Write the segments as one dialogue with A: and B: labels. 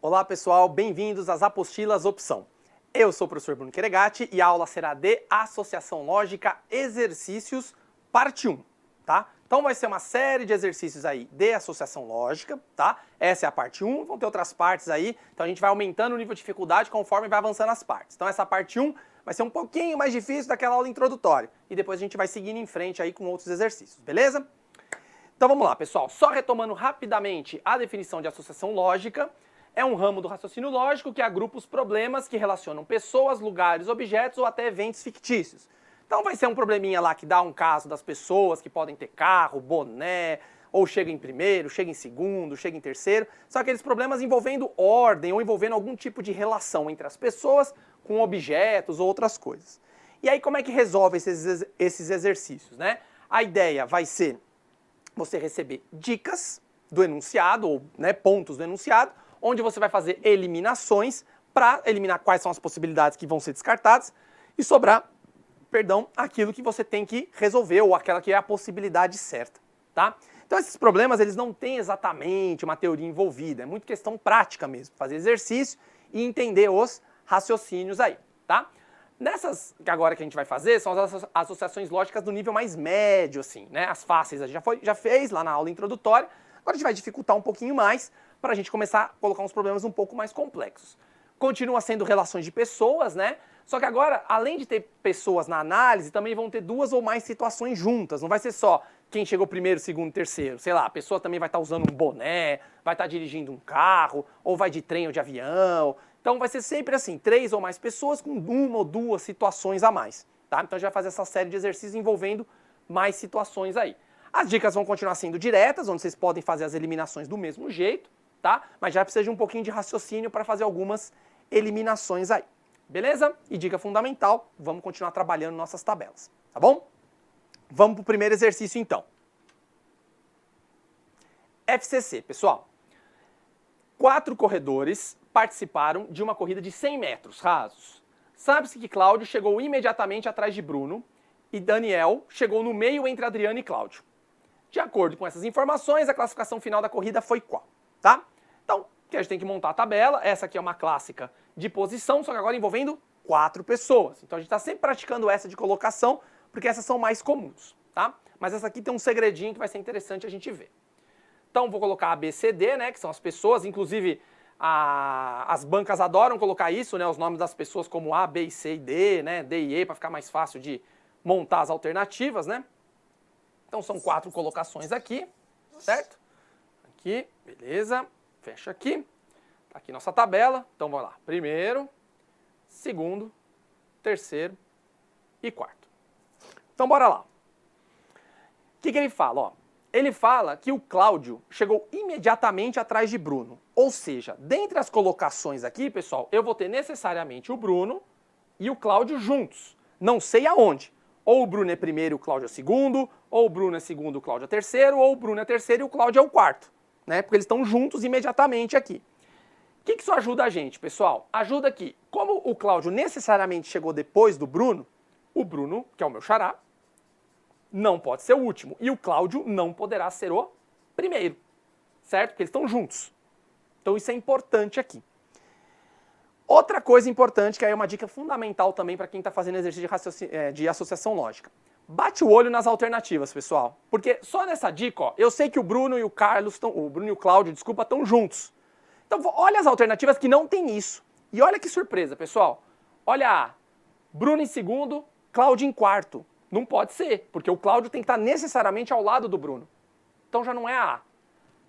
A: Olá pessoal, bem-vindos às apostilas opção. Eu sou o professor Bruno Queregatti e a aula será de Associação Lógica Exercícios, parte 1, tá? Então vai ser uma série de exercícios aí de associação lógica, tá? Essa é a parte 1, vão ter outras partes aí, então a gente vai aumentando o nível de dificuldade conforme vai avançando as partes. Então essa parte 1 vai ser um pouquinho mais difícil daquela aula introdutória e depois a gente vai seguindo em frente aí com outros exercícios, beleza? Então vamos lá, pessoal. Só retomando rapidamente a definição de associação lógica, é um ramo do raciocínio lógico que agrupa os problemas que relacionam pessoas, lugares, objetos ou até eventos fictícios. Então vai ser um probleminha lá que dá um caso das pessoas que podem ter carro, boné, ou chega em primeiro, chega em segundo, chega em terceiro. São aqueles problemas envolvendo ordem ou envolvendo algum tipo de relação entre as pessoas com objetos ou outras coisas. E aí como é que resolve esses exercícios, né? A ideia vai ser você receber dicas do enunciado, ou pontos do enunciado, onde você vai fazer eliminações para eliminar quais são as possibilidades que vão ser descartadas e sobrar, aquilo que você tem que resolver ou aquela que é a possibilidade certa, tá? Então esses problemas, eles não têm exatamente uma teoria envolvida, é muito questão prática mesmo, fazer exercício e entender os raciocínios aí, tá? Nessas que agora que a gente vai fazer são as associações lógicas do nível mais médio, assim, né? As fáceis a gente já fez lá na aula introdutória, agora a gente vai dificultar um pouquinho mais para a gente começar a colocar uns problemas um pouco mais complexos. Continua sendo relações de pessoas, né? Só que agora, além de ter pessoas na análise, também vão ter duas ou mais situações juntas. Não vai ser só quem chegou primeiro, segundo, terceiro. Sei lá, a pessoa também vai estar usando um boné, vai estar dirigindo um carro, ou vai de trem ou de avião. Então vai ser sempre assim, 3 ou mais pessoas com uma ou duas situações a mais, tá? Então a gente vai fazer essa série de exercícios envolvendo mais situações aí. As dicas vão continuar sendo diretas, onde vocês podem fazer as eliminações do mesmo jeito, tá? Mas já precisa de um pouquinho de raciocínio para fazer algumas eliminações aí. Beleza? E dica fundamental, vamos continuar trabalhando nossas tabelas, tá bom? Vamos para o primeiro exercício então. FCC, pessoal. 4 corredores participaram de uma corrida de 100 metros rasos. Sabe-se que Cláudio chegou imediatamente atrás de Bruno e Daniel chegou no meio entre Adriano e Cláudio. De acordo com essas informações, a classificação final da corrida foi qual? Tá? Então, que a gente tem que montar a tabela. Essa aqui é uma clássica de posição, só que agora envolvendo 4 pessoas. Então a gente está sempre praticando essa de colocação, porque essas são mais comuns, tá? Mas essa aqui tem um segredinho que vai ser interessante a gente ver. Então vou colocar A, B, C, D, né, que são as pessoas, inclusive as bancas adoram colocar isso, né, os nomes das pessoas como A, B, C e D, né, D e E, para ficar mais fácil de montar as alternativas, né? Então são 4 colocações aqui, certo? Aqui, beleza. Fecha aqui. Tá aqui nossa tabela. Então vamos lá. Primeiro, segundo, terceiro e quarto. Então bora lá. O que ele fala? Ó, ele fala que o Cláudio chegou imediatamente atrás de Bruno. Ou seja, dentre as colocações aqui, pessoal, eu vou ter necessariamente o Bruno e o Cláudio juntos. Não sei aonde. Ou o Bruno é primeiro e o Cláudio é segundo, ou o Bruno é segundo e o Cláudio é terceiro, ou o Bruno é terceiro e o Cláudio é o quarto. Né? Porque eles estão juntos imediatamente aqui. O que isso ajuda a gente, pessoal? Ajuda que, como o Cláudio necessariamente chegou depois do Bruno, o Bruno, que é o meu xará, não pode ser o último. E o Cláudio não poderá ser o primeiro. Certo? Porque eles estão juntos. Então isso é importante aqui. Outra coisa importante, que aí é uma dica fundamental também para quem está fazendo exercício de associação lógica. Bate o olho nas alternativas, pessoal. Porque só nessa dica, ó, eu sei que o Bruno e o Cláudio, estão juntos. Então, olha as alternativas que não tem isso. E olha que surpresa, pessoal. Olha A. Bruno em segundo, Cláudio em quarto. Não pode ser, porque o Cláudio tem que estar necessariamente ao lado do Bruno. Então já não é a A.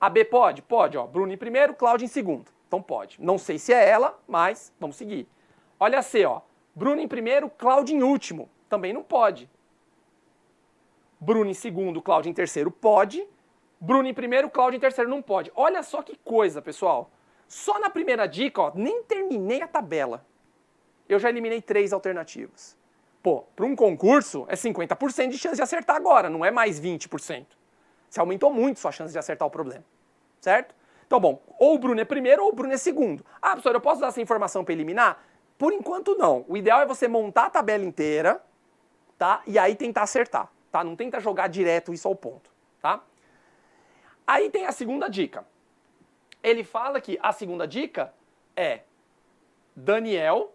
A: A B pode? Pode, ó. Bruno em primeiro, Cláudio em segundo. Então pode. Não sei se é ela, mas vamos seguir. Olha a C, ó. Bruno em primeiro, Cláudio em último. Também não pode. Bruno em segundo, Cláudio em terceiro, pode. Bruno em primeiro, Cláudio em terceiro, não pode. Olha só que coisa, pessoal. Só na primeira dica, ó, nem terminei a tabela. Eu já eliminei 3 alternativas. Pô, para um concurso é 50% de chance de acertar agora, não é mais 20%. Você aumentou muito sua chance de acertar o problema. Certo? Então, bom, ou o Bruno é primeiro ou o Bruno é segundo. Ah, professor, eu posso dar essa informação para eliminar? Por enquanto, não. O ideal é você montar a tabela inteira, tá? E aí tentar acertar, tá? Não tenta jogar direto isso ao ponto, tá? Aí tem a segunda dica. Ele fala que a segunda dica é Daniel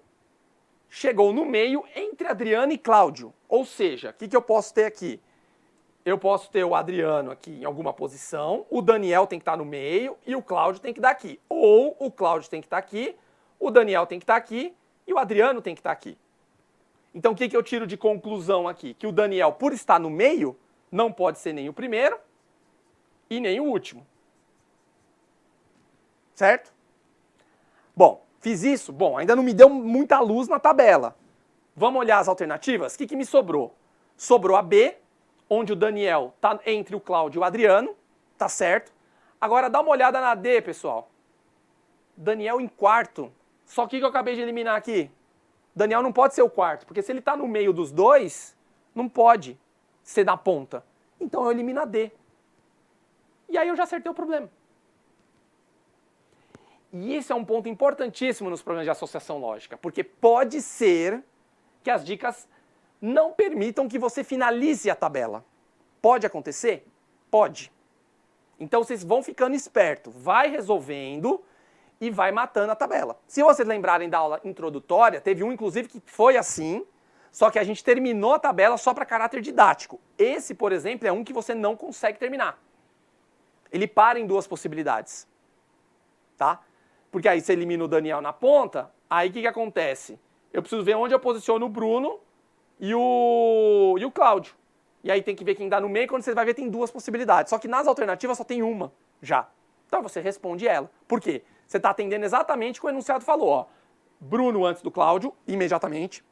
A: chegou no meio entre Adriano e Cláudio. Ou seja, o que eu posso ter aqui? Eu posso ter o Adriano aqui em alguma posição, o Daniel tem que estar no meio e o Cláudio tem que estar aqui. Ou o Cláudio tem que estar aqui, o Daniel tem que estar aqui e o Adriano tem que estar aqui. Então o que eu tiro de conclusão aqui? Que o Daniel, por estar no meio, não pode ser nem o primeiro e nem o último. Certo? Bom, fiz isso? Bom, ainda não me deu muita luz na tabela. Vamos olhar as alternativas? O que me sobrou? Sobrou a B, onde o Daniel está entre o Cláudio e o Adriano, tá certo? Agora dá uma olhada na D, pessoal. Daniel em quarto. Só que eu acabei de eliminar aqui? Daniel não pode ser o quarto, porque se ele está no meio dos dois, não pode ser na ponta. Então eu elimino a D. E aí eu já acertei o problema. E esse é um ponto importantíssimo nos problemas de associação lógica, porque pode ser que as dicas não permitam que você finalize a tabela. Pode acontecer? Pode. Então vocês vão ficando espertos, vai resolvendo e vai matando a tabela. Se vocês lembrarem da aula introdutória, teve um inclusive que foi assim, só que a gente terminou a tabela só para caráter didático. Esse, por exemplo, é um que você não consegue terminar. Ele para em duas possibilidades. Tá? Porque aí você elimina o Daniel na ponta, aí o que acontece? Eu preciso ver onde eu posiciono o Bruno e o Cláudio. E aí tem que ver quem dá no meio, quando você vai ver tem duas possibilidades. Só que nas alternativas só tem uma já. Então você responde ela. Por quê? Você está atendendo exatamente o que o enunciado falou. Ó. Bruno antes do Cláudio, imediatamente.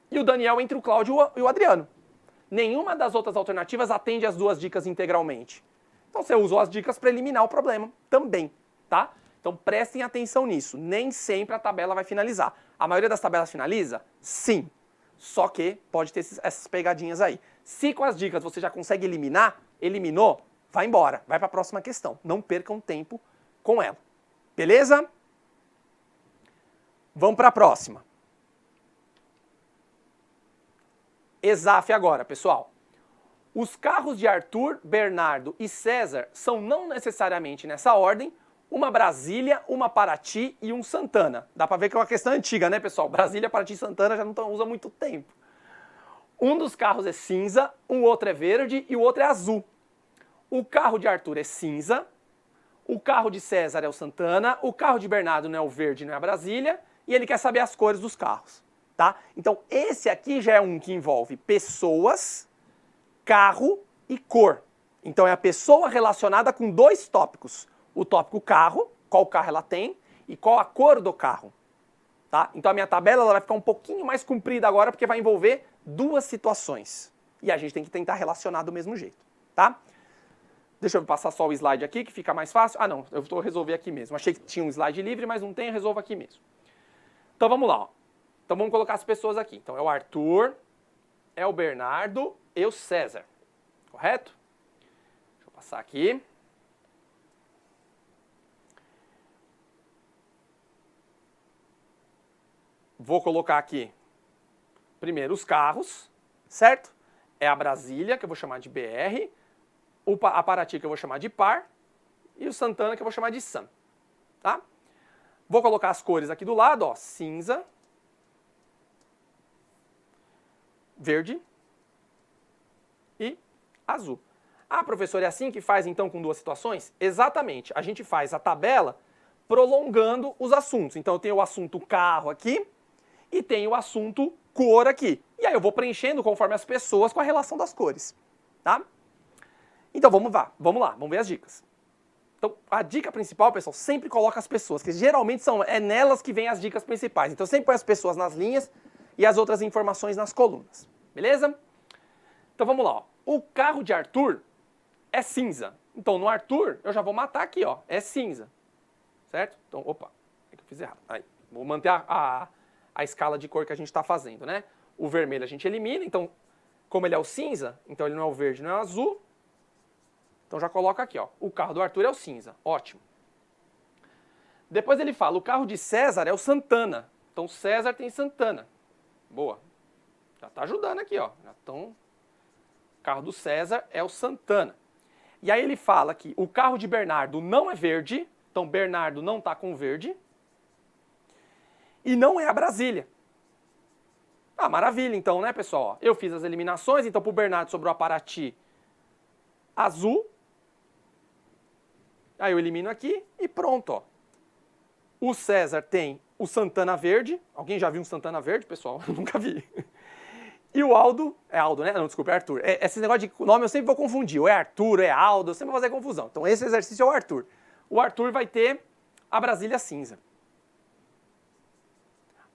A: E o Daniel entre o Cláudio e o Adriano. Nenhuma das outras alternativas atende as duas dicas integralmente. Então você usou as dicas para eliminar o problema também, tá? Então prestem atenção nisso. Nem sempre a tabela vai finalizar. A maioria das tabelas finaliza? Sim. Só que pode ter essas pegadinhas aí. Se com as dicas você já consegue eliminar, eliminou, vai embora. Vai para a próxima questão. Não percam tempo com ela. Beleza? Vamos para a próxima. ESAF agora, pessoal. Os carros de Arthur, Bernardo e César são não necessariamente nessa ordem, uma Brasília, uma Paraty e um Santana. Dá para ver que é uma questão antiga, né, pessoal? Brasília, Paraty e Santana já não usa muito tempo. Um dos carros é cinza, o outro é verde e o outro é azul. O carro de Arthur é cinza, o carro de César é o Santana, o carro de Bernardo não é o verde, não é a Brasília, e ele quer saber as cores dos carros, tá? Então, esse aqui já é um que envolve pessoas, carro e cor. Então, é a pessoa relacionada com dois tópicos. O tópico carro, qual carro ela tem, e qual a cor do carro. Tá? Então a minha tabela ela vai ficar um pouquinho mais comprida agora, porque vai envolver duas situações. E a gente tem que tentar relacionar do mesmo jeito. Tá? Deixa eu passar só o slide aqui, que fica mais fácil. Ah não, eu vou resolver aqui mesmo. Achei que tinha um slide livre, mas não tem, eu resolvo aqui mesmo. Então vamos lá. Ó. Então vamos colocar as pessoas aqui. Então é o Arthur, é o Bernardo e o César. Correto? Deixa eu passar aqui. Vou colocar aqui, primeiro, os carros, certo? É a Brasília, que eu vou chamar de BR, a Paraty, que eu vou chamar de Par, e o Santana, que eu vou chamar de Sam, tá? Vou colocar as cores aqui do lado, ó, cinza, verde e azul. Ah, professor, é assim que faz, então, com duas situações? Exatamente. A gente faz a tabela prolongando os assuntos. Então, eu tenho o assunto carro aqui, e tem o assunto cor aqui. E aí eu vou preenchendo conforme as pessoas com a relação das cores, tá? Então vamos ver as dicas. Então a dica principal, pessoal, sempre coloca as pessoas, que geralmente é nelas que vem as dicas principais. Então sempre põe as pessoas nas linhas e as outras informações nas colunas, beleza? Então vamos lá, ó. O carro de Arthur é cinza. Então no Arthur eu já vou matar aqui, ó, é cinza, certo? Então, opa, é que eu fiz errado. Aí, vou manter a escala de cor que a gente está fazendo, né? O vermelho a gente elimina, então, como ele é o cinza, então ele não é o verde, não é o azul. Então já coloca aqui, ó. O carro do Arthur é o cinza. Ótimo. Depois ele fala, o carro de César é o Santana. Então César tem Santana. Boa. Já está ajudando aqui, ó. Então, o carro do César é o Santana. E aí ele fala que o carro de Bernardo não é verde. Então Bernardo não está com verde. e não é a Brasília. Ah, maravilha, então, né, pessoal? Ó, eu fiz as eliminações, então pro Bernardo sobrou a Paraty azul. Aí eu elimino aqui e pronto, ó. O César tem o Santana verde. Alguém já viu um Santana verde, pessoal? Eu nunca vi. E o Aldo, é Aldo, né? Não, desculpa, é Arthur. Esse negócio de nome eu sempre vou confundir. Ou é Arthur, ou é Aldo, eu sempre vou fazer confusão. Então esse exercício é o Arthur. O Arthur vai ter a Brasília cinza.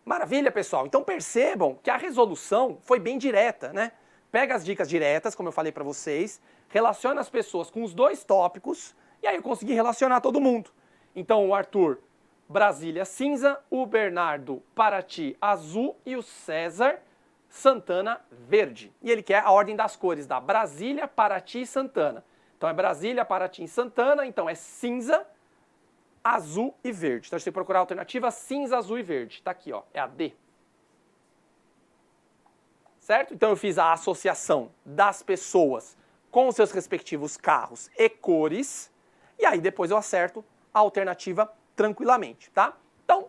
A: Maravilha, pessoal. Então percebam que a resolução foi bem direta, né? Pega as dicas diretas, como eu falei para vocês, relaciona as pessoas com os dois tópicos, e aí eu consegui relacionar todo mundo. Então o Arthur, Brasília cinza, o Bernardo, Paraty azul e o César, Santana verde. E ele quer a ordem das cores da Brasília, Paraty e Santana. Então é Brasília, Paraty e Santana, então é cinza, azul e verde. Então a gente tem que procurar a alternativa cinza, azul e verde. Tá aqui, ó, é a D. Certo? Então eu fiz a associação das pessoas com os seus respectivos carros e cores, e aí depois eu acerto a alternativa tranquilamente, tá? Então,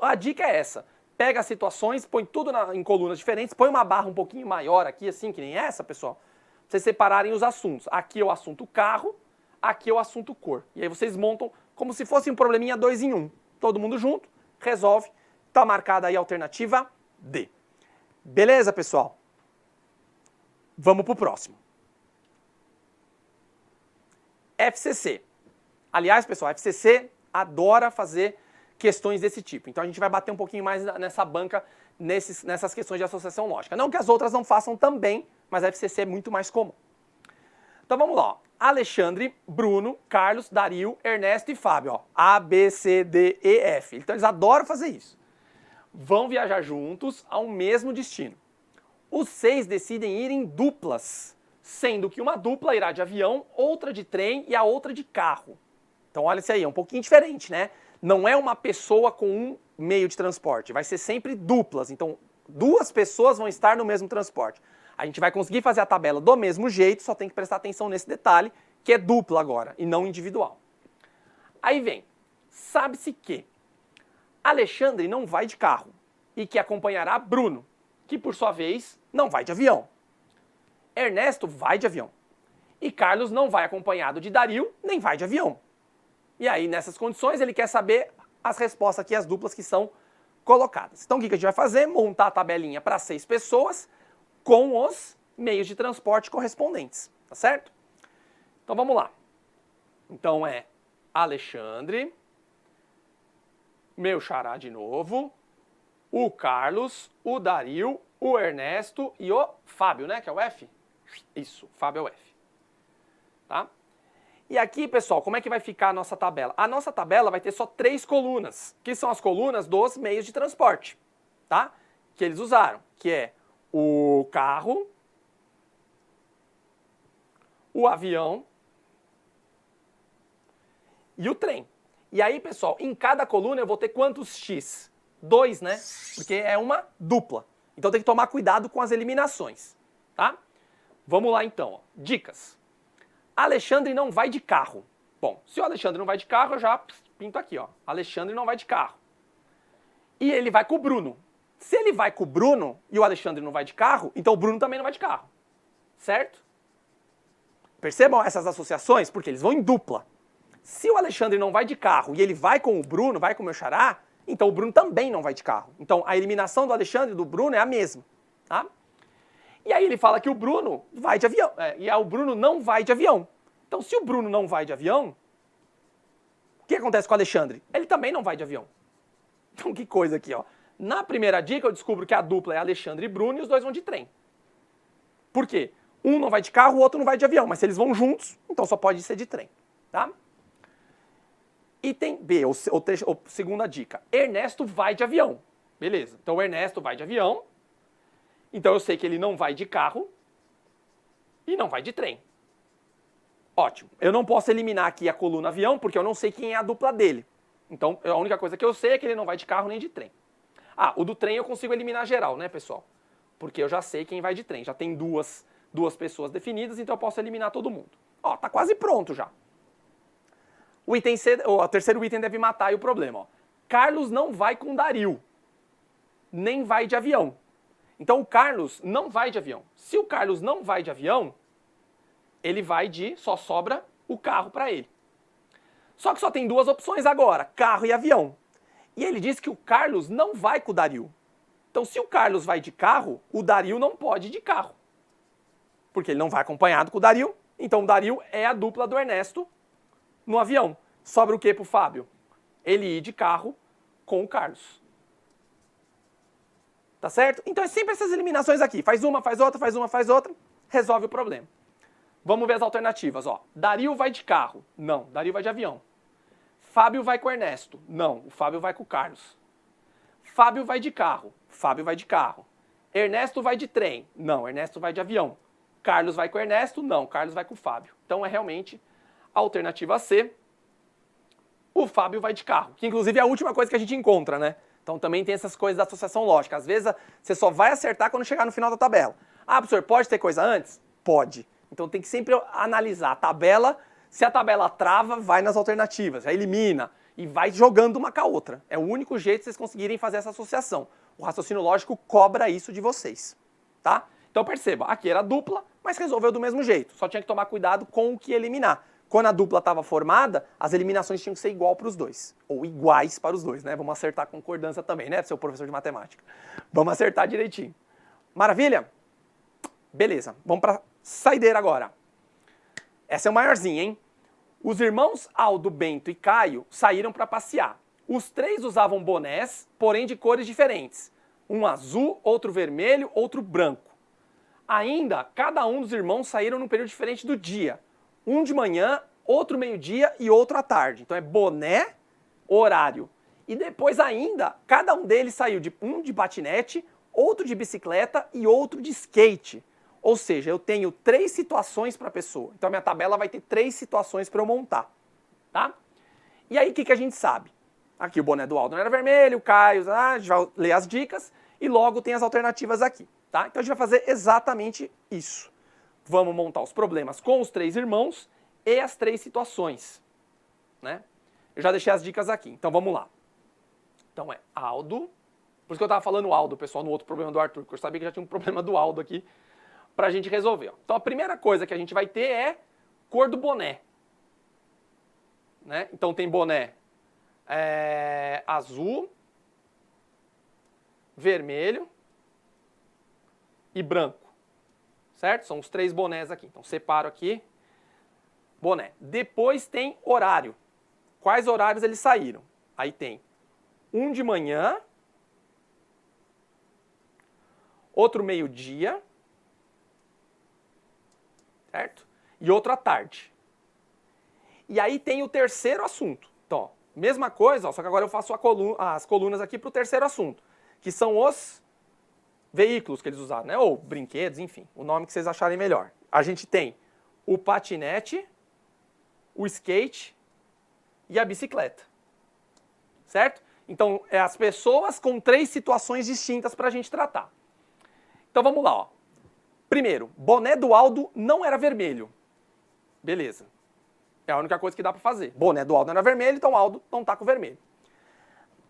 A: a dica é essa. Pega as situações, põe tudo em colunas diferentes, põe uma barra um pouquinho maior aqui, assim, que nem essa, pessoal, pra vocês separarem os assuntos. Aqui é o assunto carro, aqui é o assunto cor. E aí vocês montam como se fosse um probleminha 2 em 1. Todo mundo junto, resolve, tá marcada aí a alternativa D. Beleza, pessoal? Vamos pro próximo. FCC. Aliás, pessoal, a FCC adora fazer questões desse tipo. Então a gente vai bater um pouquinho mais nessa banca, nessas questões de associação lógica. Não que as outras não façam também, mas a FCC é muito mais comum. Então vamos lá, ó. Alexandre, Bruno, Carlos, Dario, Ernesto e Fábio. Ó. A, B, C, D, E, F. Então eles adoram fazer isso. Vão viajar juntos ao mesmo destino. Os 6 decidem ir em duplas, sendo que uma dupla irá de avião, outra de trem e a outra de carro. Então olha isso aí, é um pouquinho diferente, né? Não é uma pessoa com um meio de transporte, vai ser sempre duplas. Então 2 pessoas vão estar no mesmo transporte. A gente vai conseguir fazer a tabela do mesmo jeito, só tem que prestar atenção nesse detalhe, que é dupla agora, e não individual. Aí vem, sabe-se que Alexandre não vai de carro, e que acompanhará Bruno, que por sua vez não vai de avião. Ernesto vai de avião. E Carlos não vai acompanhado de Dario, nem vai de avião. E aí, nessas condições, ele quer saber as respostas aqui, as duplas que são colocadas. Então, o que a gente vai fazer? Montar a tabelinha para 6 pessoas com os meios de transporte correspondentes, tá certo? Então, vamos lá. Então, é Alexandre, meu xará de novo, o Carlos, o Dario, o Ernesto e o Fábio, né? Que é o F? Isso, Fábio é o F. Tá? E aqui, pessoal, como é que vai ficar a nossa tabela? A nossa tabela vai ter só 3 colunas, que são as colunas dos meios de transporte, tá? Que eles usaram, que é o carro, o avião e o trem. E aí, pessoal, em cada coluna eu vou ter quantos X? 2, né? Porque é uma dupla. Então tem que tomar cuidado com as eliminações, tá? Vamos lá então, ó. Dicas. Alexandre não vai de carro. Bom, se o Alexandre não vai de carro, eu já pinto aqui, ó. Alexandre não vai de carro. E ele vai com o Bruno. Se ele vai com o Bruno e o Alexandre não vai de carro, então o Bruno também não vai de carro. Certo? Percebam essas associações? Porque eles vão em dupla. Se o Alexandre não vai de carro e ele vai com o Bruno, vai com o meu xará, então o Bruno também não vai de carro. Então a eliminação do Alexandre e do Bruno é a mesma, tá? E aí ele fala que o Bruno vai de avião, e o Bruno não vai de avião. Então se o Bruno não vai de avião, o que acontece com o Alexandre? Ele também não vai de avião. Então que coisa aqui, ó. Na primeira dica eu descubro que a dupla é Alexandre e Bruno e os 2 vão de trem. Por quê? Um não vai de carro, o outro não vai de avião, mas se eles vão juntos, então só pode ser de trem, tá? Item B, ou segunda dica. Ernesto vai de avião. Beleza, então o Ernesto vai de avião. Então eu sei que ele não vai de carro e não vai de trem. Ótimo. Eu não posso eliminar aqui a coluna avião porque eu não sei quem é a dupla dele. Então a única coisa que eu sei é que ele não vai de carro nem de trem. Ah, o do trem eu consigo eliminar geral, né, pessoal? Porque eu já sei quem vai de trem. Já tem duas pessoas definidas, então eu posso eliminar todo mundo. Ó, tá quase pronto já. O item C, o terceiro item deve matar aí o problema, ó. Carlos não vai com Dario. nem vai de avião. Então o Carlos não vai de avião. Se o Carlos não vai de avião, ele vai só sobra o carro para ele. Só que só tem duas opções agora, carro e avião. E ele diz que o Carlos não vai com o Dario. Então se o Carlos vai de carro, o Dario não pode ir de carro. Porque ele não vai acompanhado com o Dario, então o Dario é a dupla do Ernesto no avião. Sobra o que pro Fábio? Ele ir de carro com o Carlos. Tá certo? Então é sempre essas eliminações aqui. Faz uma, faz outra, faz uma, faz outra, resolve o problema. Vamos ver as alternativas, ó. Dario vai de carro. Não, Dario vai de avião. Fábio vai com o Ernesto. Não, o Fábio vai com o Carlos. Fábio vai de carro. Fábio vai de carro. Ernesto vai de trem. Não, Ernesto vai de avião. Carlos vai com o Ernesto. Não, Carlos vai com o Fábio. Então é realmente a alternativa C. O Fábio vai de carro. Que inclusive é a última coisa que a gente encontra, né? Então também tem essas coisas da associação lógica. Às vezes você só vai acertar quando chegar no final da tabela. Ah, professor, pode ter coisa antes? Pode. Então tem que sempre analisar a tabela. Se a tabela trava, vai nas alternativas, elimina e vai jogando uma com a outra. É o único jeito de vocês conseguirem fazer essa associação. O raciocínio lógico cobra isso de vocês, tá? Então perceba, aqui era dupla, mas resolveu do mesmo jeito. Só tinha que tomar cuidado com o que eliminar. Quando a dupla estava formada, as eliminações tinham que ser igual para os dois. Ou iguais para os dois, né? Vamos acertar a concordância também, né, seu professor de matemática? Vamos acertar direitinho. Maravilha? Beleza, vamos para saideira agora. Essa é o maiorzinho, hein? Os irmãos Aldo, Bento e Caio saíram para passear. Os três usavam bonés, porém de cores diferentes. Um azul, outro vermelho, outro branco. Ainda, cada um dos irmãos saíram num período diferente do dia. Um de manhã, outro meio-dia e outro à tarde. Então é boné, horário. E depois ainda, cada um deles saiu um de patinete, outro de bicicleta e outro de skate. Ou seja, eu tenho 3 situações para a pessoa. Então a minha tabela vai ter 3 situações para eu montar. Tá? E aí o que a gente sabe? Aqui o boné do Aldo não era vermelho, o Caio, a gente vai ler as dicas e logo tem as alternativas aqui. Tá? Então a gente vai fazer exatamente isso. Vamos montar os problemas com os 3 irmãos e as 3 situações. Né? Eu já deixei as dicas aqui, então vamos lá. Então é Aldo. Por isso que eu estava falando Aldo, pessoal, no outro problema do Arthur, porque eu sabia que já tinha um problema do Aldo aqui pra gente resolver. Ó. Então a primeira coisa que a gente vai ter é cor do boné. Né? Então tem boné azul, vermelho e branco. Certo? São os 3 bonés aqui. Então separo aqui, boné. Depois tem horário. Quais horários eles saíram? Aí tem um de manhã, outro meio-dia, certo? E outro à tarde. E aí tem o terceiro assunto. Então, ó, mesma coisa, ó, só que agora eu faço as colunas aqui para o terceiro assunto, que são os veículos que eles usaram, né? Ou brinquedos, enfim, o nome que vocês acharem melhor. A gente tem o patinete, o skate e a bicicleta. Certo? Então, é as pessoas com 3 situações distintas para a gente tratar. Então, vamos lá, ó. Primeiro, boné do Aldo não era vermelho. Beleza. É a única coisa que dá para fazer. Boné do Aldo não era vermelho, então o Aldo não tá com vermelho.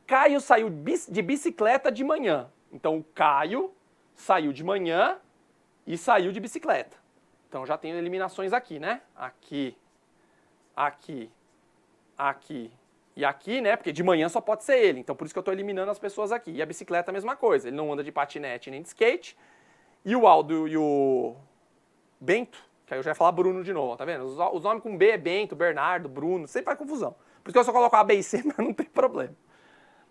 A: Caio saiu de bicicleta de manhã. Então o Caio saiu de manhã e saiu de bicicleta. Então já tenho eliminações aqui, né? Aqui, aqui, aqui e aqui, né? Porque de manhã só pode ser ele. Então por isso que eu estou eliminando as pessoas aqui. E a bicicleta é a mesma coisa. Ele não anda de patinete nem de skate. E o Aldo e o Bento, que aí eu já ia falar Bruno de novo, tá vendo? Os nomes com B é Bento, Bernardo, Bruno, sempre faz confusão. Por isso que eu só coloco A, B e C, mas não tem problema.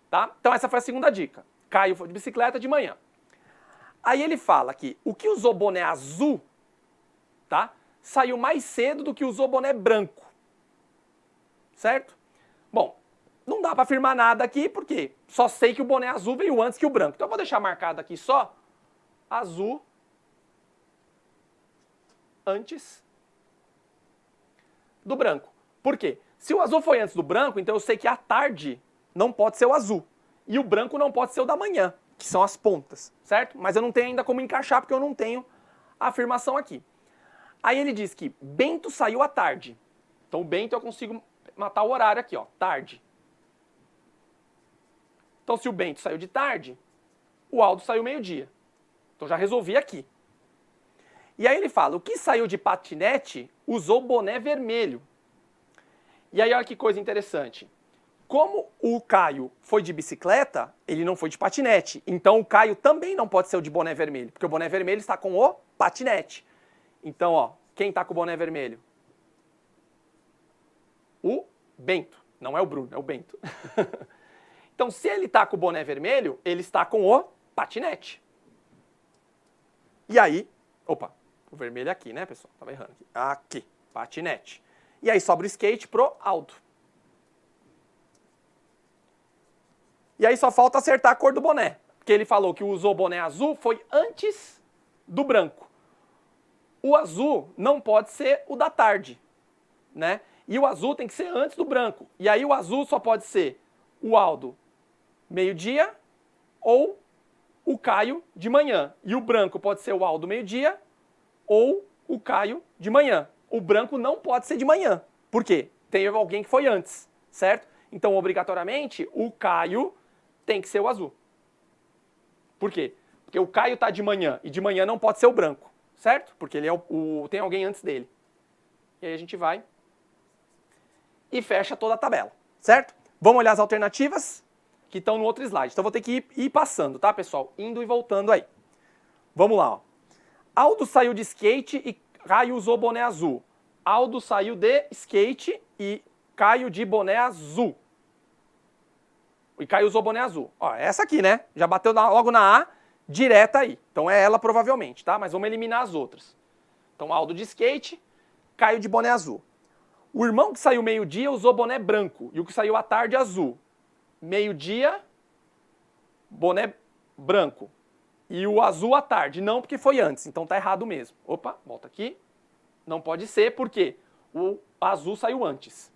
A: Tá? Então essa foi a segunda dica. Caio foi de bicicleta de manhã. Aí ele fala que o que usou boné azul, tá? Saiu mais cedo do que usou boné branco. Certo? Bom, não dá para afirmar nada aqui, porque só sei que o boné azul veio antes que o branco. Então eu vou deixar marcado aqui só azul antes do branco. Por quê? Se o azul foi antes do branco, então eu sei que a tarde não pode ser o azul. E o branco não pode ser o da manhã, que são as pontas, certo? Mas eu não tenho ainda como encaixar, porque eu não tenho a afirmação aqui. Aí ele diz que Bento saiu à tarde. Então o Bento eu consigo matar o horário aqui, ó, tarde. Então se o Bento saiu de tarde, o Aldo saiu meio-dia. Então já resolvi aqui. E aí ele fala, o que saiu de patinete usou boné vermelho. E aí olha que coisa interessante. Como o Caio foi de bicicleta, ele não foi de patinete. Então o Caio também não pode ser o de boné vermelho, porque o boné vermelho está com o patinete. Então, ó, quem está com o boné vermelho? O Bento. Não é o Bruno, é o Bento. Então, se ele está com o boné vermelho, ele está com o patinete. E aí, opa, o vermelho é aqui, né, pessoal? Tava errando aqui. Aqui, patinete. E aí sobra o skate pro Aldo. E aí só falta acertar a cor do boné. Porque ele falou que usou boné azul foi antes do branco. O azul não pode ser o da tarde, né? E o azul tem que ser antes do branco. E aí o azul só pode ser o Aldo meio-dia ou o Caio de manhã. E o branco pode ser o Aldo meio-dia ou o Caio de manhã. O branco não pode ser de manhã. Por quê? Tem alguém que foi antes, certo? Então, obrigatoriamente, o Caio tem que ser o azul. Por quê? Porque o Caio tá de manhã e de manhã não pode ser o branco, certo? Porque ele é tem alguém antes dele. E aí a gente vai e fecha toda a tabela, certo? Vamos olhar as alternativas que estão no outro slide. Então vou ter que ir passando, tá, pessoal? Indo e voltando aí. Vamos lá, ó. Aldo saiu de skate e Caio usou boné azul. Aldo saiu de skate e Caio de boné azul. E Caio usou boné azul. Ó, essa aqui, né? Já bateu logo na A, direta aí. Então é ela provavelmente, tá? Mas vamos eliminar as outras. Então Aldo de skate, Caio de boné azul. O irmão que saiu meio-dia usou boné branco. E o que saiu à tarde, azul. Meio-dia, boné branco. E o azul à tarde. Não, porque foi antes. Então tá errado mesmo. Opa, volta aqui. Não pode ser, porque o azul saiu antes.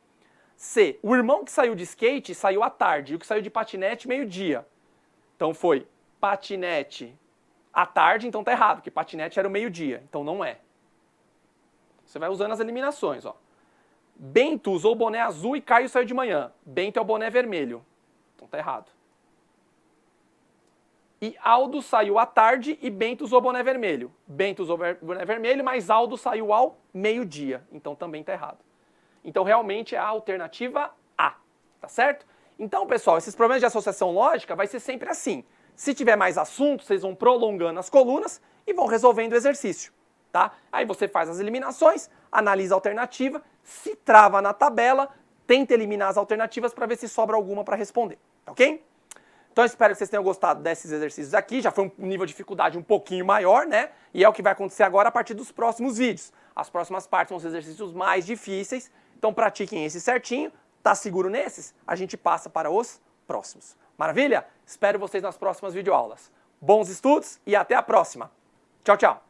A: C. O irmão que saiu de skate saiu à tarde. E o que saiu de patinete, meio-dia. Então foi patinete à tarde, então tá errado, porque patinete era o meio-dia. Então não é. Você vai usando as eliminações, ó. Bento usou o boné azul e Caio saiu de manhã. Bento é o boné vermelho. Então tá errado. E Aldo saiu à tarde e Bento usou boné vermelho. Bento usou boné vermelho, mas Aldo saiu ao meio-dia. Então também tá errado. Então realmente é a alternativa A. Tá certo? Então, pessoal, esses problemas de associação lógica vai ser sempre assim. Se tiver mais assunto, vocês vão prolongando as colunas e vão resolvendo o exercício. Tá? Aí você faz as eliminações, analisa a alternativa, se trava na tabela, tenta eliminar as alternativas para ver se sobra alguma para responder. Ok? Então eu espero que vocês tenham gostado desses exercícios aqui. Já foi um nível de dificuldade um pouquinho maior, né? E é o que vai acontecer agora a partir dos próximos vídeos. As próximas partes vão ser exercícios mais difíceis. Então pratiquem esse certinho. Tá seguro nesses? A gente passa para os próximos. Maravilha? Espero vocês nas próximas videoaulas. Bons estudos e até a próxima. Tchau, tchau.